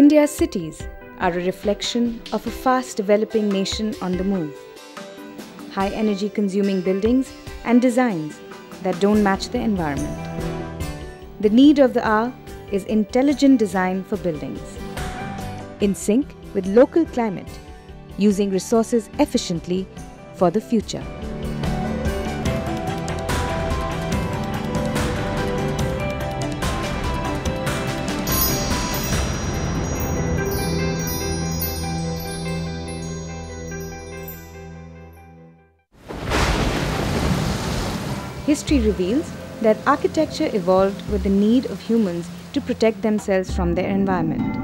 India's cities are a reflection of a fast developing nation on the move. High energy consuming buildings and designs that don't match the environment. The need of the hour is intelligent design for buildings, in sync with local climate, using resources efficiently for the future. History reveals that architecture evolved with the need of humans to protect themselves from their environment.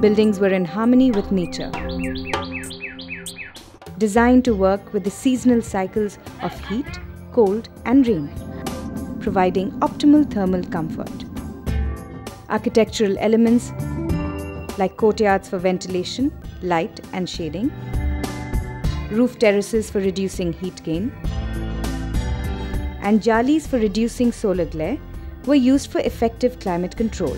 Buildings were in harmony with nature, designed to work with the seasonal cycles of heat, cold, and rain, providing optimal thermal comfort. Architectural elements like courtyards for ventilation, light, and shading, roof terraces for reducing heat gain, and jalis for reducing solar glare were used for effective climate control.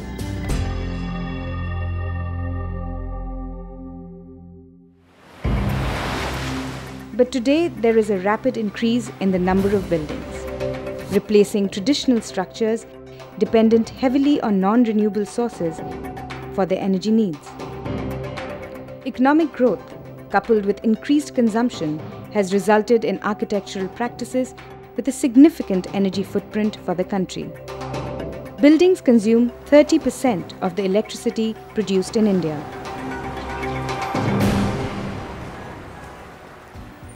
But today there is a rapid increase in the number of buildings, replacing traditional structures dependent heavily on non-renewable sources for their energy needs. Economic growth, coupled with increased consumption, has resulted in architectural practices with a significant energy footprint for the country. Buildings consume 30% of the electricity produced in India.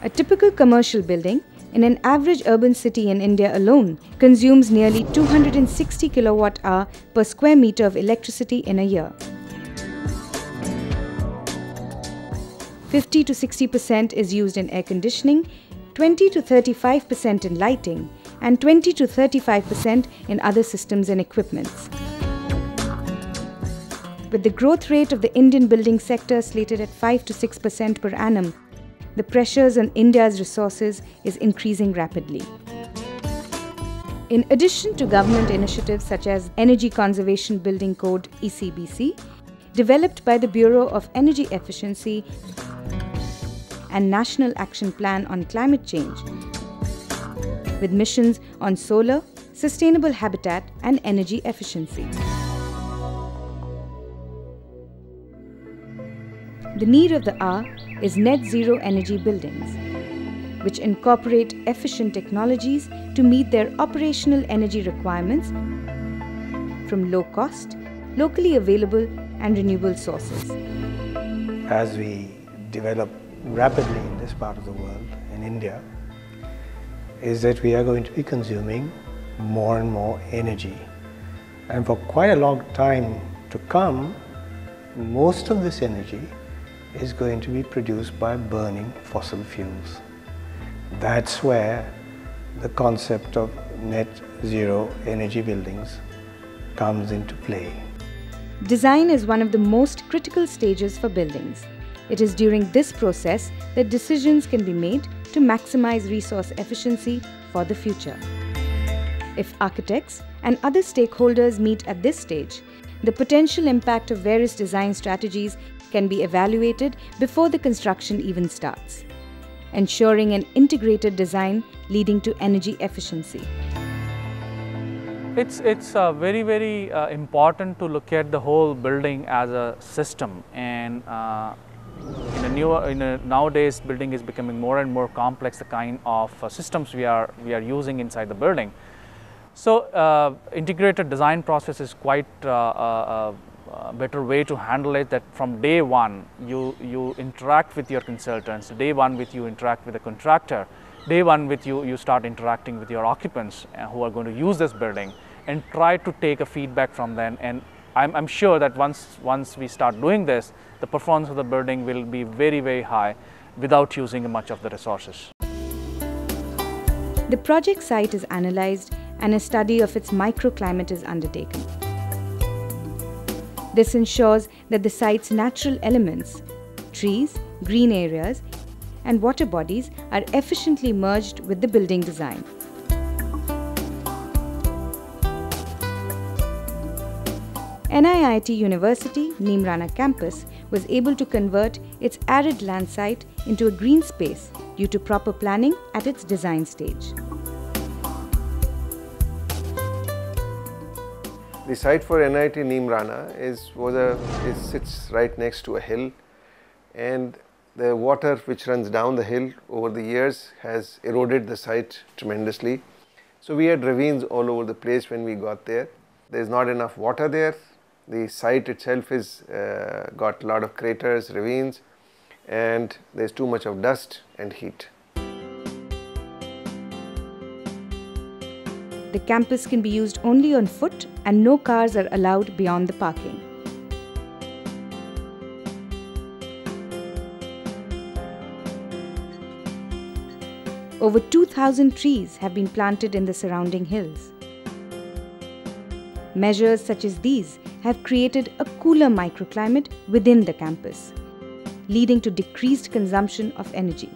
A typical commercial building in an average urban city in India alone consumes nearly 260 kilowatt-hour per square meter of electricity in a year. 50 to 60% is used in air conditioning, 20 to 35% in lighting, and 20 to 35% in other systems and equipments. With the growth rate of the Indian building sector slated at 5 to 6% per annum, the pressures on India's resources is increasing rapidly. In addition to government initiatives such as Energy Conservation Building Code (ECBC), developed by the Bureau of Energy Efficiency and National Action Plan on Climate Change, with missions on solar, sustainable habitat, and energy efficiency. The need of the hour is net zero energy buildings, which incorporate efficient technologies to meet their operational energy requirements from low cost, locally available, and renewable sources. As we develop rapidly in this part of the world, in India, is that we are going to be consuming more and more energy. And for quite a long time to come, most of this energy is going to be produced by burning fossil fuels. That's where the concept of net zero energy buildings comes into play. Design is one of the most critical stages for buildings. It is during this process that decisions can be made to maximize resource efficiency for the future. If architects and other stakeholders meet at this stage, the potential impact of various design strategies can be evaluated before the construction even starts, ensuring an integrated design leading to energy efficiency. It's very important to look at the whole building as a system, and nowadays building is becoming more and more complex, the kind of systems we are using inside the building. So integrated design process is quite a better way to handle it, that from day one you interact with your consultants, day one you interact with the contractor, day one you start interacting with your occupants who are going to use this building, and try to take a feedback from them. And I'm sure that once we start doing this, the performance of the building will be very high without using much of the resources. The project site is analyzed and a study of its microclimate is undertaken. This ensures that the site's natural elements, trees, green areas, and water bodies are efficiently merged with the building design. NIIT University, Neemrana campus was able to convert its arid land site into a green space due to proper planning at its design stage. The site for NIIT Neemrana sits right next to a hill, and the water which runs down the hill over the years has eroded the site tremendously. So we had ravines all over the place when we got there. There is not enough water there. The site itself is got a lot of craters, ravines, and there is too much of dust and heat. The campus can be used only on foot and no cars are allowed beyond the parking. Over 2,000 trees have been planted in the surrounding hills. Measures such as these have created a cooler microclimate within the campus, leading to decreased consumption of energy.